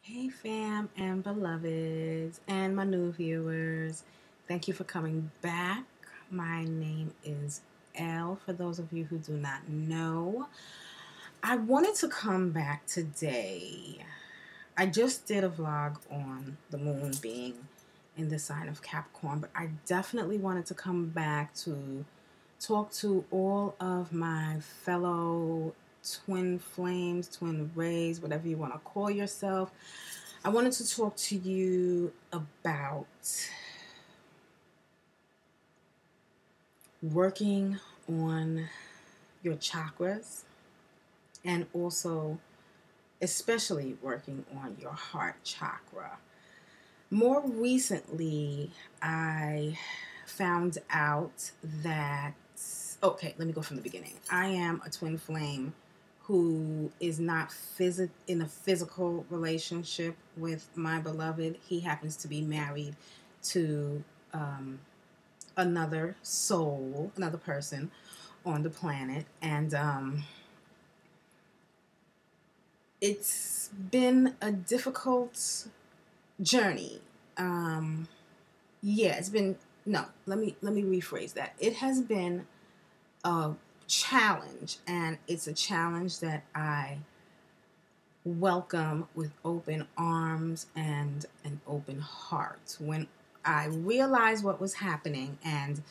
Hey, fam and beloveds, and my new viewers. Thank you for coming back. My name is Elle, for those of you who do not know. I wanted to come back today. I just did a vlog on the moon being in the sign of Capricorn, but I definitely wanted to come back to talk to all of my fellow twin flames, twin rays, whatever you want to call yourself. I wanted to talk to you about working on your chakras and also, especially, working on your heart chakra. More recently, I found out that, okay, let me go from the beginning. I am a twin flame who is not in a physical relationship with my beloved. He happens to be married to another soul, another person on the planet. And it's been a difficult journey. Yeah, it's been, no, let me rephrase that. It has been a challenge, and it's a challenge that I welcome with open arms and an open heart. When I realized what was happening and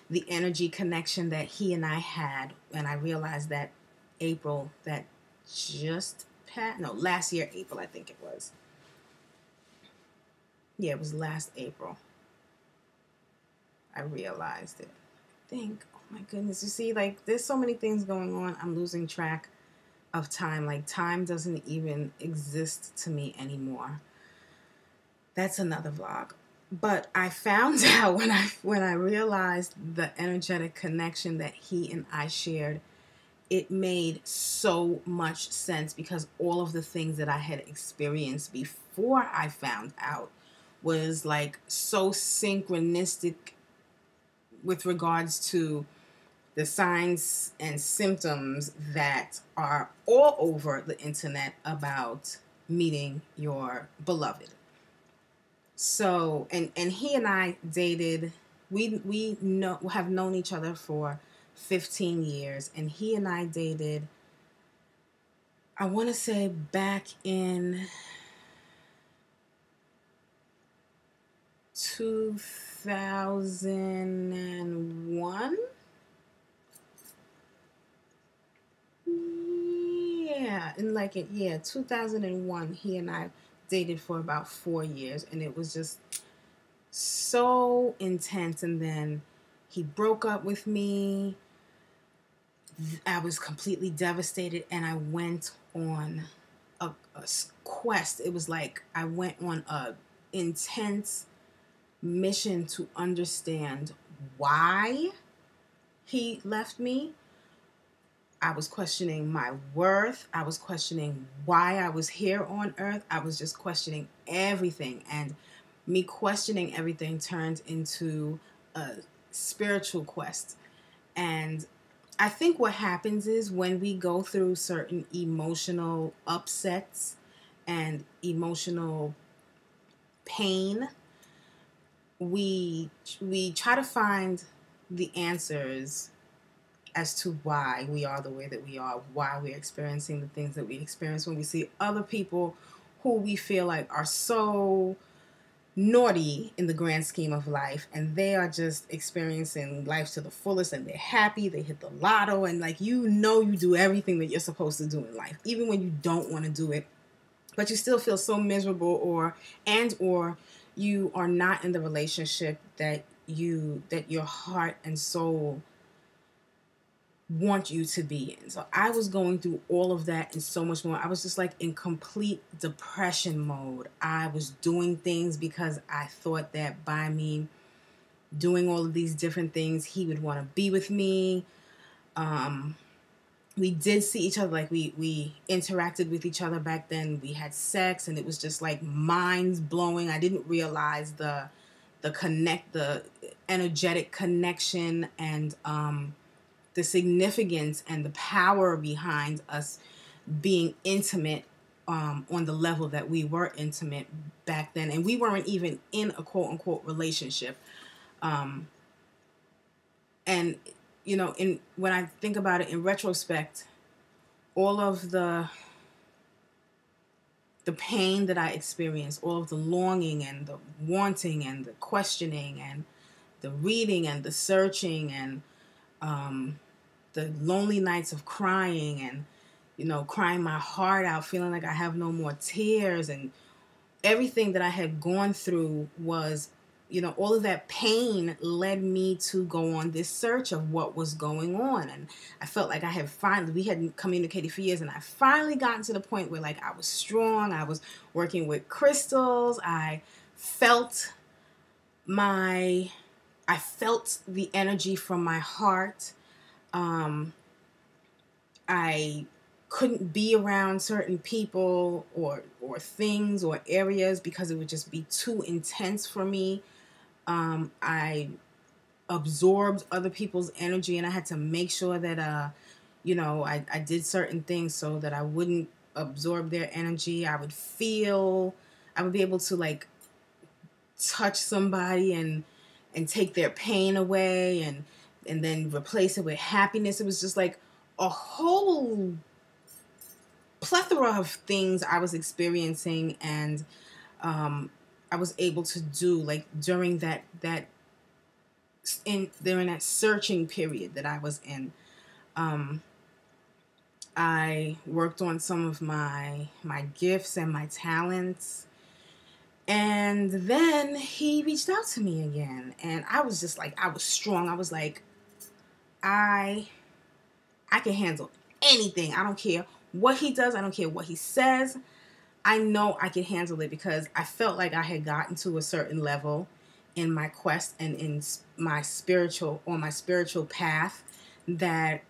the energy connection that he and I had, and I realized that April, that just passed, no, last year, April, I think it was. Yeah, it was last April. I realized it. I think, oh my goodness, you see, like, there's so many things going on. I'm losing track of time. Like, time doesn't even exist to me anymore. That's another vlog. But I found out when I realized the energetic connection that he and I shared, it made so much sense because all of the things that I had experienced before I found out was like so synchronistic with regards to the signs and symptoms that are all over the internet about meeting your beloved. So, and he and I dated. We know have known each other for 15 years, and he and I dated, I want to say, back in 2001. Yeah, and like it, yeah, 2001, he and I dated for about 4 years, and it was just so intense. And then he broke up with me. I was completely devastated, and I went on a quest. It was like I went on a intense mission to understand why he left me. I was questioning my worth. I was questioning why I was here on earth. I was just questioning everything. And me questioning everything turned into a spiritual quest. And I think what happens is when we go through certain emotional upsets and emotional pain, we try to find the answers as to why we are the way that we are, why we're experiencing the things that we experience when we see other people who we feel like are so naughty in the grand scheme of life, and they are just experiencing life to the fullest, and they're happy, they hit the lotto, and like, you know, you do everything that you're supposed to do in life, even when you don't want to do it, but you still feel so miserable, or you are not in the relationship that your heart and soul want you to be in. So I was going through all of that and so much more. I was just like in complete depression mode. I was doing things because I thought that by me doing all of these different things, he would want to be with me. We did see each other, like we interacted with each other back then. We had sex, and it was just like mind blowing. I didn't realize the energetic connection and the significance and the power behind us being intimate on the level that we were intimate back then, and we weren't even in a quote unquote relationship. And you know, in when I think about it in retrospect, all of the pain that I experienced, all of the longing and the wanting and the questioning and the reading and the searching and the lonely nights of crying and, you know, crying my heart out, feeling like I have no more tears, and everything that I had gone through was, you know, all of that pain led me to go on this search of what was going on. And I felt like we hadn't communicated for years, and I finally gotten to the point where like I was strong. I was working with crystals. I felt the energy from my heart. I couldn't be around certain people or things or areas because it would just be too intense for me. I absorbed other people's energy, and I had to make sure that, you know, I did certain things so that I wouldn't absorb their energy. I would be able to like touch somebody and take their pain away and then replace it with happiness. It was just like a whole plethora of things I was experiencing, and I was able to do like during that searching period that I was in. I worked on some of my gifts and my talents, and then he reached out to me again, and I was just like, I was strong. I was like, I can handle anything. I don't care what he does. I don't care what he says. I know I can handle it because I felt like I had gotten to a certain level in my quest and in my spiritual path that,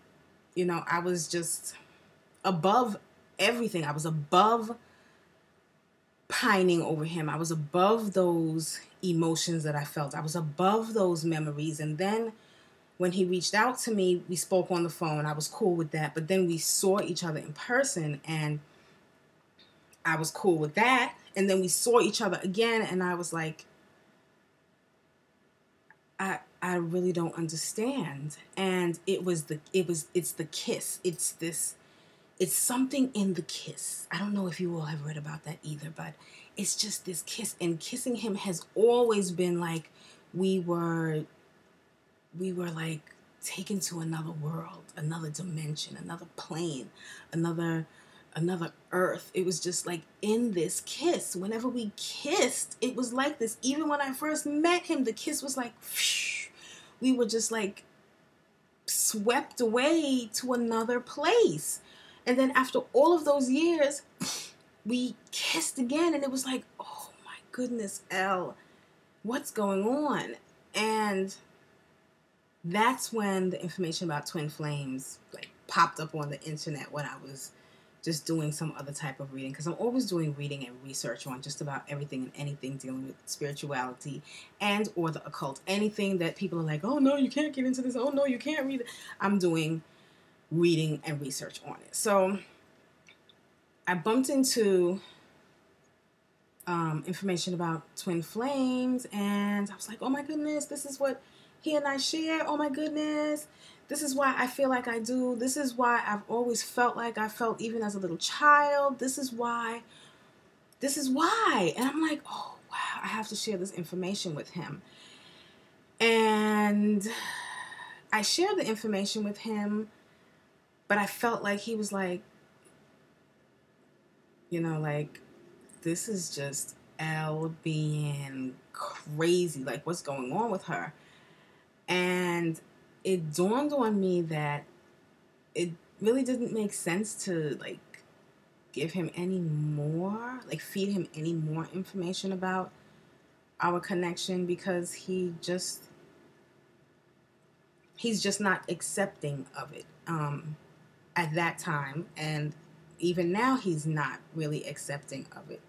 you know, I was just above everything. I was above pining over him. I was above those emotions that I felt. I was above those memories. And then when he reached out to me, we spoke on the phone. I was cool with that. But then we saw each other in person, and I was cool with that. And then we saw each other again, and I was like, I really don't understand. And it's the kiss. It's something in the kiss. I don't know if you all have read about that either, but it's just this kiss. And kissing him has always been like we were like taken to another world, another dimension, another plane, another earth. It was just like in this kiss. Whenever we kissed, it was like this. Even when I first met him, the kiss was like, we were just like swept away to another place. And then after all of those years, we kissed again, and it was like, oh my goodness, Elle, what's going on? And that's when the information about twin flames like popped up on the internet when I was just doing some other type of reading, because I'm always doing reading and research on just about everything and anything dealing with spirituality and or the occult. Anything that people are like, oh no, you can't get into this, oh no, you can't read it. I'm doing reading and research on it. So I bumped into information about twin flames, and I was like, oh my goodness, this is what he and I share. Oh my goodness, this is why I feel like I do. This is why I've always felt like I felt even as a little child. This is why. And I'm like, oh wow, I have to share this information with him. And I shared the information with him, but I felt like he was like, you know, like, this is just Elle being crazy. Like, what's going on with her? And it dawned on me that it really didn't make sense to, like, give him any more, like, feed him any more information about our connection, because he's just not accepting of it at that time. And even now, he's not really accepting of it.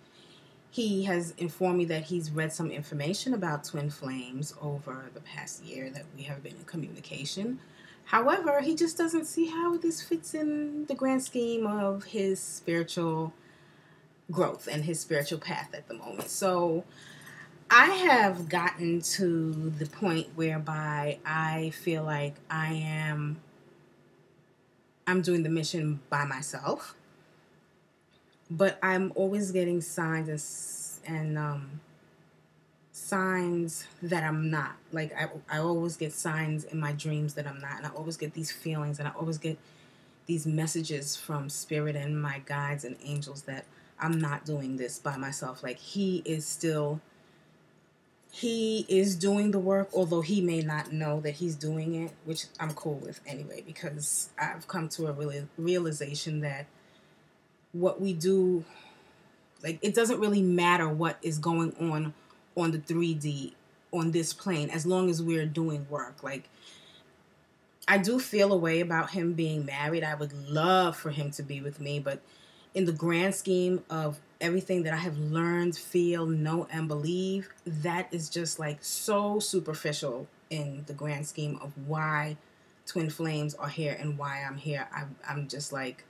He has informed me that he's read some information about twin flames over the past year that we have been in communication. However, he just doesn't see how this fits in the grand scheme of his spiritual growth and his spiritual path at the moment. So I have gotten to the point whereby I feel like I'm doing the mission by myself, but I'm always getting signs and signs that I'm not. Like I always get signs in my dreams that I'm not, and I always get these feelings, and I always get these messages from spirit and my guides and angels that I'm not doing this by myself. Like he is doing the work, although he may not know that he's doing it, which I'm cool with anyway, because I've come to a realization that what we do, like, it doesn't really matter what is going on the 3D, on this plane, as long as we're doing work. Like, I do feel a way about him being married. I would love for him to be with me, but in the grand scheme of everything that I have learned, feel, know, and believe, that is just like so superficial in the grand scheme of why twin flames are here and why I'm here. I'm just like,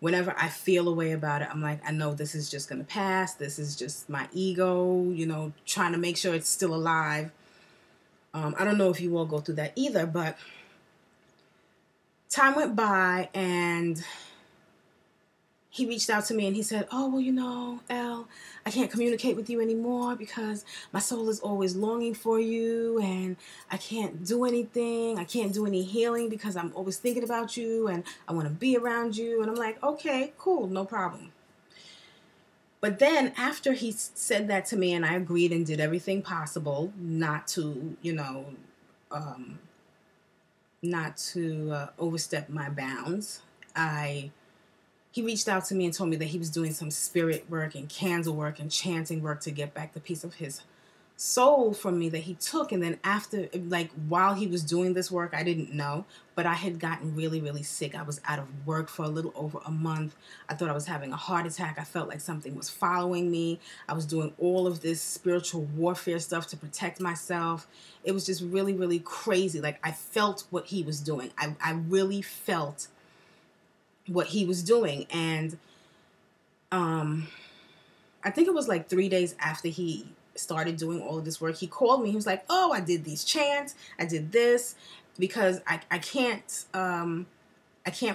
whenever I feel a way about it, I'm like, I know this is just going to pass. This is just my ego, trying to make sure it's still alive. I don't know if you all go through that either, but time went by and he reached out to me and he said, oh, well, Elle, I can't communicate with you anymore because my soul is always longing for you and I can't do anything. I can't do any healing because I'm always thinking about you and I want to be around you. And I'm like, okay, cool, no problem. But then after he said that to me and I agreed and did everything possible not to, overstep my bounds, he reached out to me and told me that he was doing some spirit work and candle work and chanting work to get back the piece of his soul from me that he took. And then after, like, while he was doing this work, I didn't know, but I had gotten really, really sick. I was out of work for a little over a month. I thought I was having a heart attack. I felt like something was following me. I was doing all of this spiritual warfare stuff to protect myself. It was just really, really crazy. Like, I felt what he was doing. I really felt what he was doing. And I think it was like 3 days after he started doing all of this work, he called me. He was like, oh, I did these chants, I did this, because I can't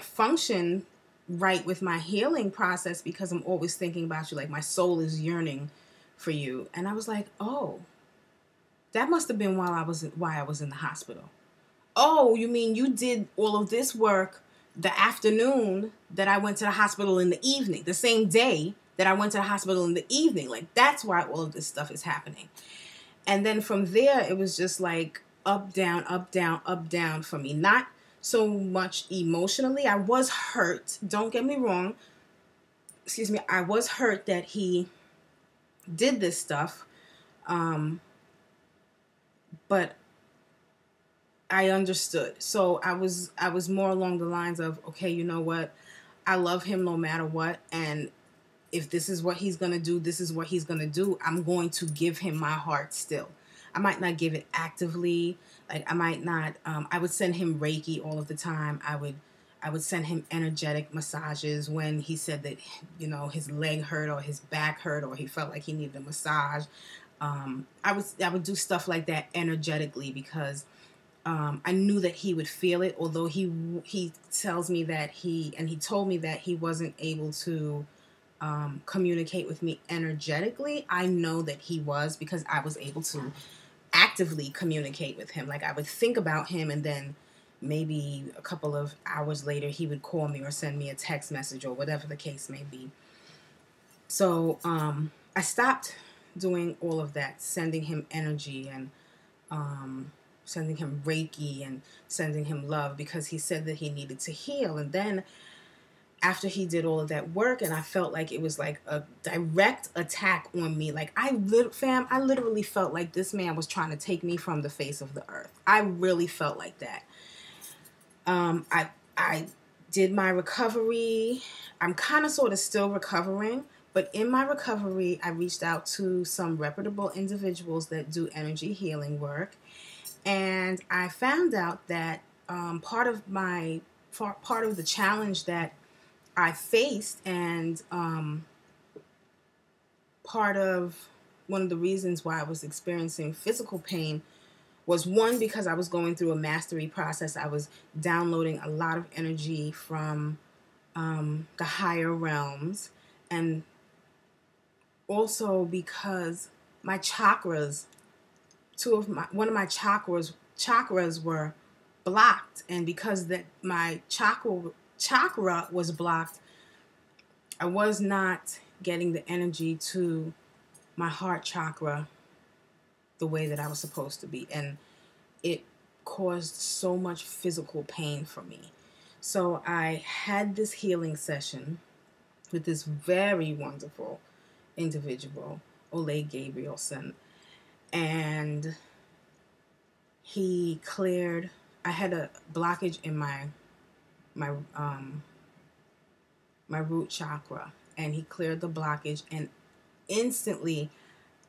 function right with my healing process because I'm always thinking about you. Like, my soul is yearning for you. And I was like, oh, that must have been why I was in the hospital. Oh, you mean you did all of this work the afternoon that I went to the hospital in the evening, the same day that I went to the hospital in the evening. Like, that's why all of this stuff is happening. And then from there, it was just like up, down, up, down, up, down for me. Not so much emotionally. I was hurt. Don't get me wrong. Excuse me. I was hurt that he did this stuff. But I understood. So I was more along the lines of, okay, you know what? I love him no matter what. And if this is what he's going to do, this is what he's going to do. I'm going to give him my heart still. I might not give it actively. Like, I might not, I would send him Reiki all of the time. I would send him energetic massages when he said that, his leg hurt or his back hurt or he felt like he needed a massage. I would do stuff like that energetically because I knew that he would feel it, although he tells me that he told me that he wasn't able to communicate with me energetically. I know that he was, because I was able to actively communicate with him. Like, I would think about him and then maybe a couple of hours later he would call me or send me a text message or whatever the case may be. So I stopped doing all of that, sending him energy and sending him Reiki and sending him love, because he said that he needed to heal. And then after he did all of that work and I felt like it was like a direct attack on me, like I literally felt like this man was trying to take me from the face of the earth. I really felt like that. I did my recovery. I'm kind of sort of still recovering, but in my recovery, I reached out to some reputable individuals that do energy healing work. And I found out that part of the challenge that I faced and one of the reasons why I was experiencing physical pain was, one, because I was going through a mastery process. I was downloading a lot of energy from the higher realms, and also because my chakras, one of my chakras were blocked, and because that my chakra was blocked, I was not getting the energy to my heart chakra the way that I was supposed to be, and it caused so much physical pain for me. So I had this healing session with this very wonderful individual, Ole Gabrielson, and he cleared. I had a blockage in my root chakra, and he cleared the blockage, and instantly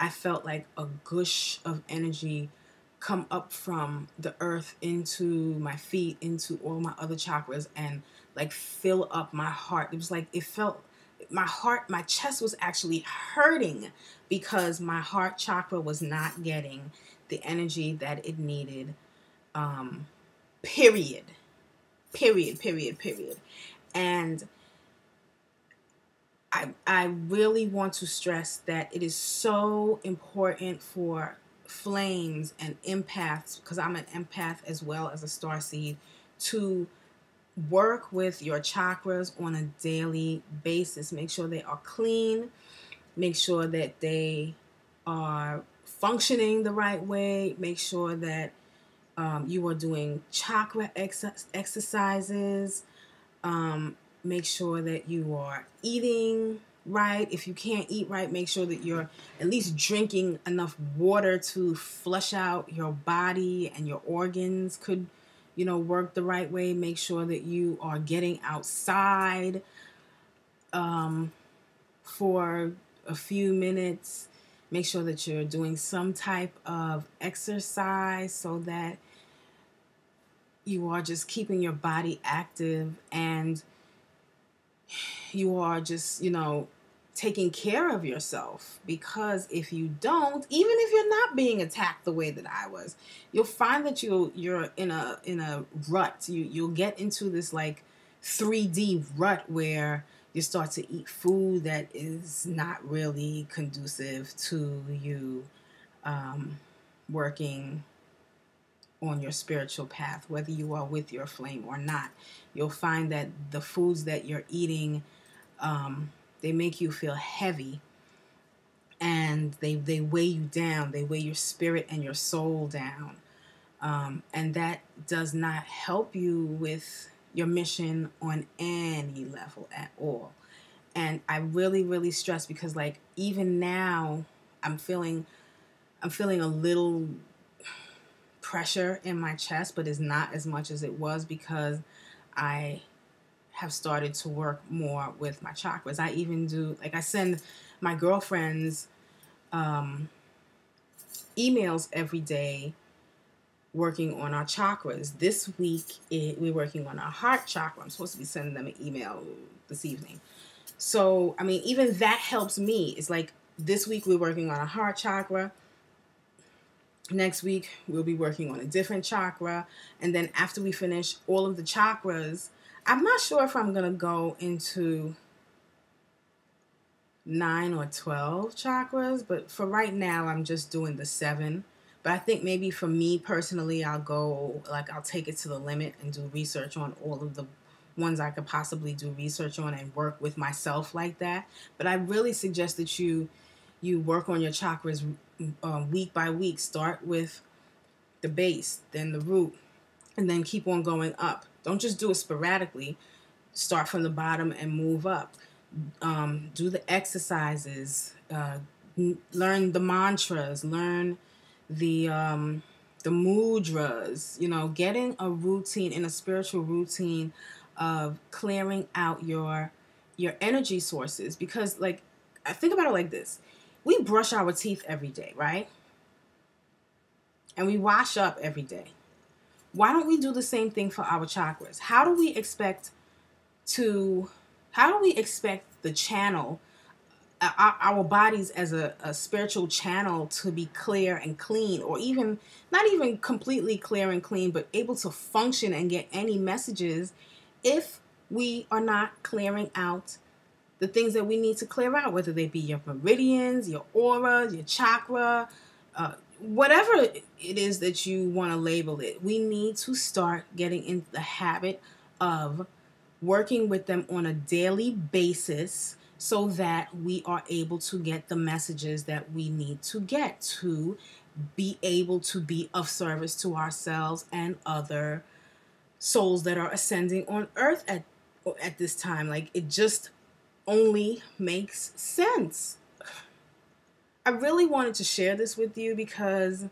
I felt like a gush of energy come up from the earth into my feet, into all my other chakras, and like fill up my heart. It was like, it felt, my chest was actually hurting because my heart chakra was not getting the energy that it needed. Period. And I really want to stress that it is so important for flames and empaths, because I'm an empath as well as a starseed, to work with your chakras on a daily basis. Make sure they are clean. Make sure that they are functioning the right way. Make sure that you are doing chakra exercises. Make sure that you are eating right. If you can't eat right, make sure that you're at least drinking enough water to flush out your body, and your organs could, work the right way. Make sure that you are getting outside for a few minutes. Make sure that you're doing some type of exercise so that you are just keeping your body active, and you are just, taking care of yourself. Because if you don't, even if you're not being attacked the way that I was, you'll find that you're in a rut. You'll get into this like 3D rut where you start to eat food that is not really conducive to you working on your spiritual path, whether you are with your flame or not. You'll find that the foods that you're eating, they make you feel heavy, and they weigh you down. They weigh your spirit and your soul down. And that does not help you with your mission on any level at all. And I really, really stress, because like even now I'm feeling a little pressure in my chest, but it's not as much as it was, because I have started to work more with my chakras. I even do, like, I send my girlfriends emails every day working on our chakras. This week we're working on our heart chakra. I'm supposed to be sending them an email this evening. So, I mean, even that helps me. It's like this week we're working on a heart chakra. Next week we'll be working on a different chakra. And then after we finish all of the chakras, I'm not sure if I'm going to go into 9 or 12 chakras, but for right now I'm just doing the 7. But I think maybe for me personally, I'll take it to the limit and do research on all of the ones I could possibly do research on and work with myself like that. But I really suggest that you work on your chakras week by week. Start with the base, then the root, and then keep on going up. Don't just do it sporadically. Start from the bottom and move up. Do the exercises. Learn the mantras. Learn the mudras. Getting a routine, in a spiritual routine of clearing out your energy sources. Because, like, I think about it like this: we brush our teeth every day, right? And we wash up every day. Why don't we do the same thing for our chakras? How do we expect the channel our bodies as a spiritual channel to be clear and clean, or even not even completely clear and clean, but able to function and get any messages, if we are not clearing out the things that we need to clear out, whether they be your meridians, your aura, your chakra, whatever it is that you want to label it. We need to start getting into the habit of working with them on a daily basis, so that we are able to get the messages that we need to get to be able to be of service to ourselves and other souls that are ascending on earth at this time. Like, it just only makes sense. I really wanted to share this with you because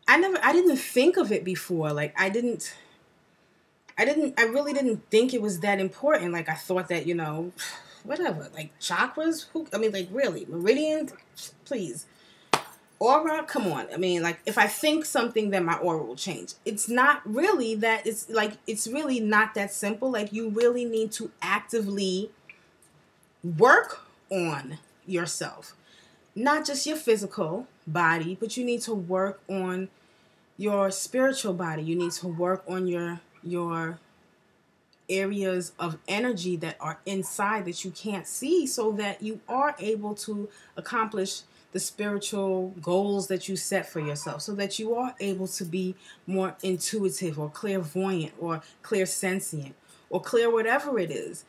I didn't think of it before. Like, I really didn't think it was that important. Like, I thought that, whatever, like chakras, like, really, meridians, please. Aura, come on. I mean, like, if I think something, then my aura will change. It's not really that. It's really not that simple. Like, you really need to actively work on yourself. Not just your physical body, but you need to work on your spiritual body. You need to work on your areas of energy that are inside that you can't see, so that you are able to accomplish the spiritual goals that you set for yourself, so that you are able to be more intuitive or clairvoyant or clairsentient or clear whatever it is.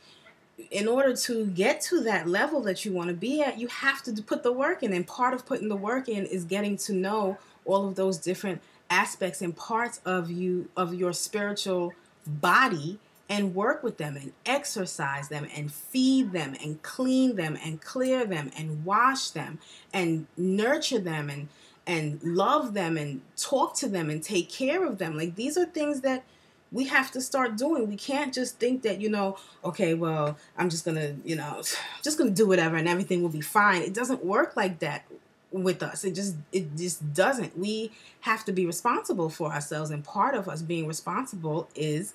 In order to get to that level that you want to be at, you have to put the work in. And part of putting the work in is getting to know all of those different aspects and parts of your spiritual body, and work with them and exercise them and feed them and clean them and clear them and wash them and nurture them and love them and talk to them and take care of them. Like, these are things that we have to start doing. We can't just think that, okay, well, I'm just gonna, just gonna do whatever and everything will be fine. It doesn't work like that with us. It just doesn't. We have to be responsible for ourselves, and part of us being responsible is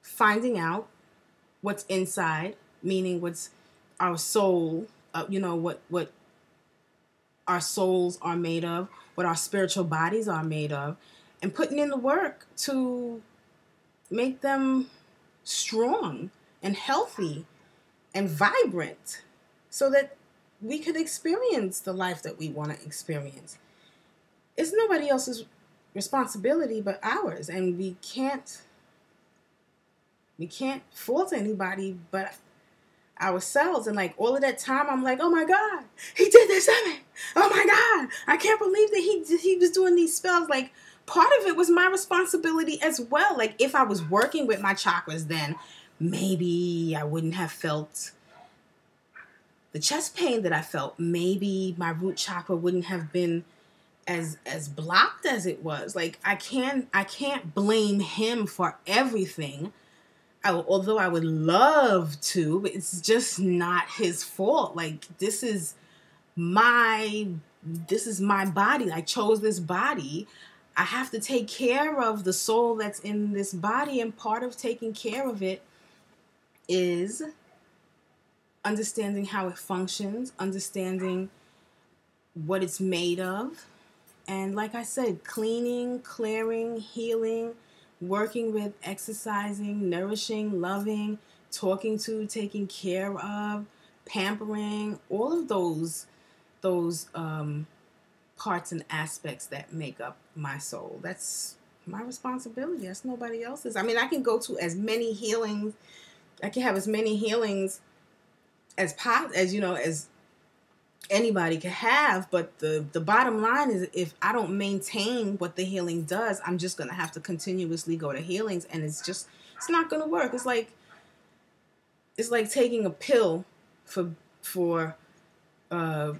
finding out what's inside, meaning what's our soul, what our souls are made of, what our spiritual bodies are made of, and putting in the work to make them strong and healthy and vibrant, so that we could experience the life that we want to experience. It's nobody else's responsibility but ours, and we can't fault anybody but ourselves. And like, all of that time, I'm like, oh my God, he did this to me. Oh my God, I can't believe that he was doing these spells. Like, part of it was my responsibility as well. Like, if I was working with my chakras, then maybe I wouldn't have felt the chest pain that I felt. Maybe my root chakra wouldn't have been as blocked as it was. Like, I can't blame him for everything. Although I would love to, but it's just not his fault. Like, this is my body. I chose this body. I have to take care of the soul that's in this body, and part of taking care of it is understanding how it functions, understanding what it's made of, and like I said, cleaning, clearing, healing, working with, exercising, nourishing, loving, talking to, taking care of, pampering, all of those parts and aspects that make up my soul. That's my responsibility. That's nobody else's. I mean, I can go to as many healings. I can have as many healings as anybody can have, but the bottom line is, if I don't maintain what the healing does, I'm just going to have to continuously go to healings, and it's not going to work. It's like taking a pill for a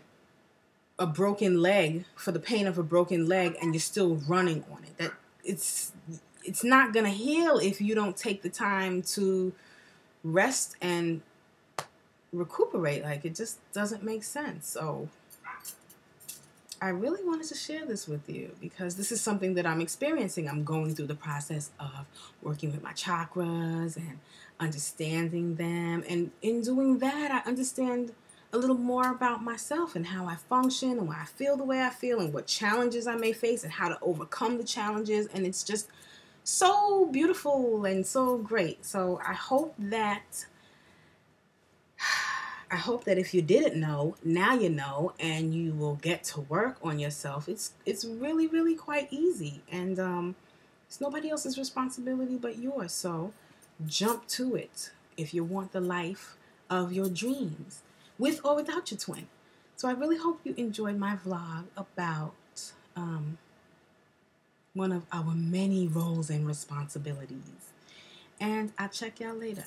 broken leg, for the pain of a broken leg, and you're still running on it. That it's not going to heal if you don't take the time to rest and recuperate. Like, it just doesn't make sense. So I really wanted to share this with you because this is something that I'm experiencing. I'm going through the process of working with my chakras and understanding them, and in doing that, I understand a little more about myself and how I function and why I feel the way I feel and what challenges I may face and how to overcome the challenges. And it's just so beautiful and so great. So I hope that if you didn't know, now you know, and you will get to work on yourself. It's really, really quite easy, and it's nobody else's responsibility but yours. So jump to it if you want the life of your dreams, with or without your twin. So I really hope you enjoyed my vlog about one of our many roles and responsibilities. And I'll check y'all later.